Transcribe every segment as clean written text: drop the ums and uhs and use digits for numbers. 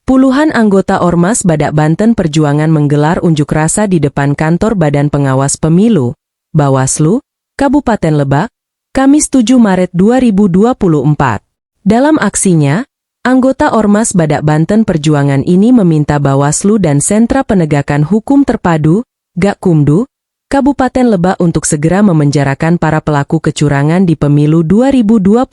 Puluhan anggota Ormas Badak Banten Perjuangan menggelar unjuk rasa di depan kantor Badan Pengawas Pemilu, Bawaslu, Kabupaten Lebak, Kamis 7 Maret 2024. Dalam aksinya, anggota Ormas Badak Banten Perjuangan ini meminta Bawaslu dan Sentra Penegakan Hukum Terpadu, Gakumdu, Kabupaten Lebak untuk segera memenjarakan para pelaku kecurangan di pemilu 2024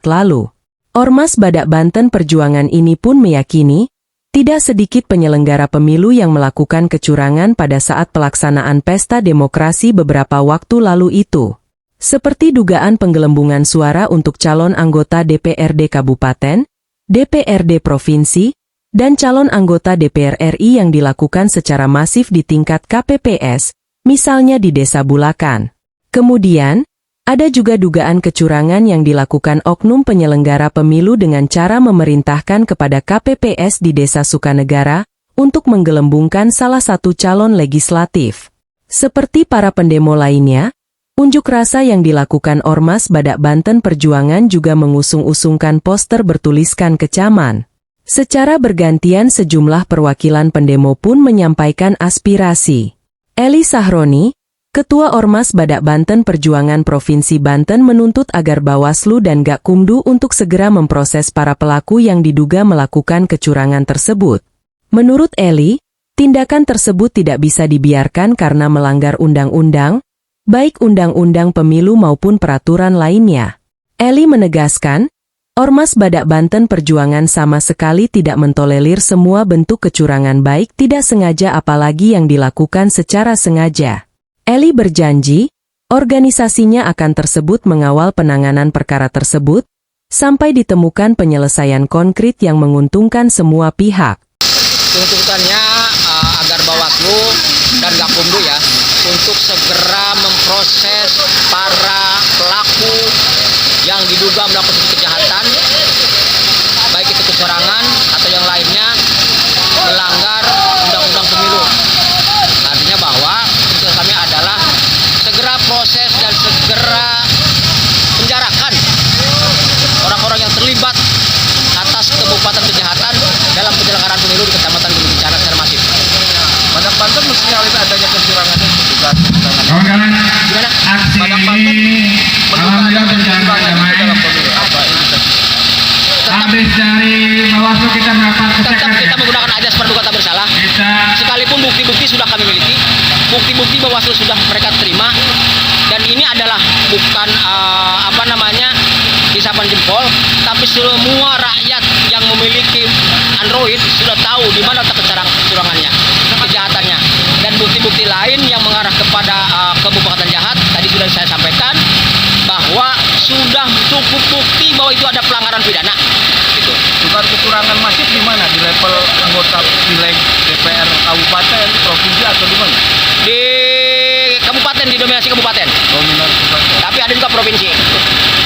lalu. Ormas Badak Banten Perjuangan ini pun meyakini, tidak sedikit penyelenggara pemilu yang melakukan kecurangan pada saat pelaksanaan pesta demokrasi beberapa waktu lalu itu. Seperti dugaan penggelembungan suara untuk calon anggota DPRD Kabupaten, DPRD Provinsi, dan calon anggota DPR RI yang dilakukan secara masif di tingkat KPPS, misalnya di Desa Bulakan. Kemudian, ada juga dugaan kecurangan yang dilakukan oknum penyelenggara pemilu dengan cara memerintahkan kepada KPPS di Desa Sukanegara untuk menggelembungkan salah satu calon legislatif. Seperti para pendemo lainnya, unjuk rasa yang dilakukan Ormas Badak Banten Perjuangan juga mengusung-usungkan poster bertuliskan kecaman. Secara bergantian sejumlah perwakilan pendemo pun menyampaikan aspirasi. Eli Sahroni, Ketua Ormas Badak Banten Perjuangan Provinsi Banten menuntut agar Bawaslu dan Gakumdu untuk segera memproses para pelaku yang diduga melakukan kecurangan tersebut. Menurut Eli, tindakan tersebut tidak bisa dibiarkan karena melanggar undang-undang, baik undang-undang pemilu maupun peraturan lainnya. Eli menegaskan, Ormas Badak Banten Perjuangan sama sekali tidak mentolerir semua bentuk kecurangan baik tidak sengaja apalagi yang dilakukan secara sengaja. Eli berjanji, organisasinya akan tersebut mengawal penanganan perkara tersebut, sampai ditemukan penyelesaian konkret yang menguntungkan semua pihak. Tuntutannya agar Bawaslu dan Gakumdu ya, untuk segera memproses para pelaku yang diduga melakukan kejahatan, baik itu kecurangan atau yang lainnya, melanggar undang-undang pemilu. Artinya bahwa tujuan kami adalah segera proses dan segera penjarakan orang-orang yang terlibat atas kebupatan kejahatan dalam penyelenggaraan pemilu di Kecamatan Gunung Kencana secara masif. Badak Banten mensinyalir adanya kecurangan itu juga Gimana? Badak Banten menduga ada kecurangan itu dalam pemilu. Apa ini bisa? Habis dari Bawaslu kita melakukan Tetap kita menggunakan ajas praduga tak bersalah. Sekalipun bukti-bukti sudah kami miliki, bukti-bukti Bawaslu sudah mereka terima, dan ini adalah bukan isapan jempol, tapi semua rakyat yang memiliki Android sudah tahu di mana letak kecurangannya, kejahatannya, dan bukti-bukti lain yang mengarah kepada kebupatan jahat tadi sudah saya sampaikan bahwa sudah cukup bukti bahwa itu ada pelanggaran pidana. Gitu. Dugaan kecurangan masif di mana? Di level anggota pileg DPR kabupaten, provinsi atau di mana? Di kabupaten, di dominasi kabupaten. Dominasi kabupaten. Tapi ada juga provinsi.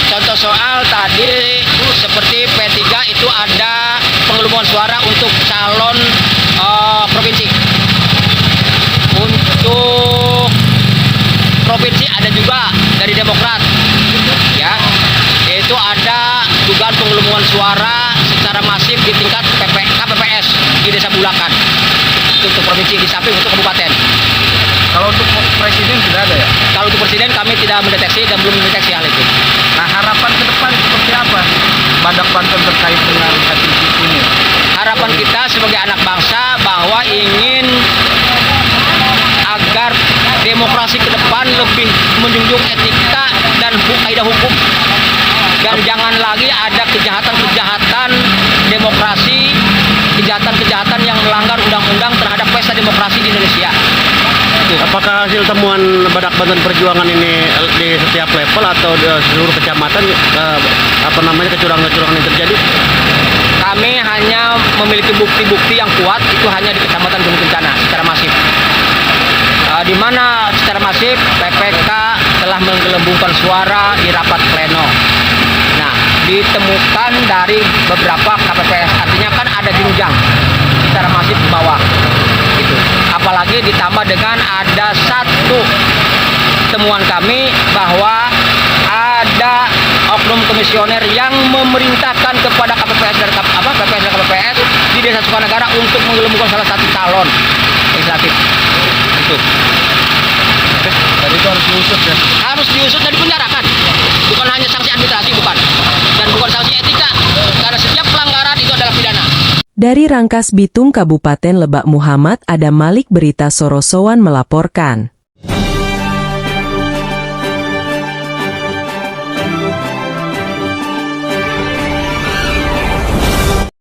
Contoh soal tadi seperti P3 itu ada penggelembungan suara untuk calon provinsi. Untuk provinsi ada juga dari Demokrat, ya. Yaitu ada dugaan penggelembungan suara secara masif di tingkat KPPS di Desa Bulakan. Itu untuk provinsi, di samping untuk kabupaten. Kalau untuk presiden tidak ada ya? Kalau untuk presiden kami tidak mendeteksi dan belum mendeteksi hal itu. Nah, harapan ke depan seperti apa Badak Banten terkait dengan kasus ini? Harapan kita sebagai anak bangsa bahwa ingin agar demokrasi ke depan lebih menjunjung etika dan kaidah hukum. Dan jangan lagi ada kejahatan-kejahatan demokrasi, kejahatan-kejahatan yang melanggar undang-undang terhadap pesta demokrasi di Indonesia. Apakah hasil temuan Badak Banten Perjuangan ini di setiap level atau di seluruh kecamatan kecurangan-kecurangan yang terjadi? Kami hanya memiliki bukti-bukti yang kuat itu hanya di Kecamatan Gunung Kencana secara masif. Di mana secara masif PPK telah menggelembungkan suara di rapat pleno. Nah, ditemukan dari beberapa KPPS, artinya kan ada jenjang secara masif ke bawah. Gitu. Apalagi ditambah dengan ada satu temuan kami bahwa ada oknum komisioner yang memerintahkan kepada KPPS dan KPPS di Desa Sukanegara untuk menggelembungkan salah satu calon legislatif. Itu. Dan itu harus diusut ya. Harus diusut dan dipenjarakan. Bukan hanya sanksi administrasi, bukan. Dan bukan sanksi etika. Karena setiap pelanggaran itu adalah pidana. Dari Rangkas Bitung Kabupaten Lebak Muhammad Adam Malik Berita Sorosowan melaporkan.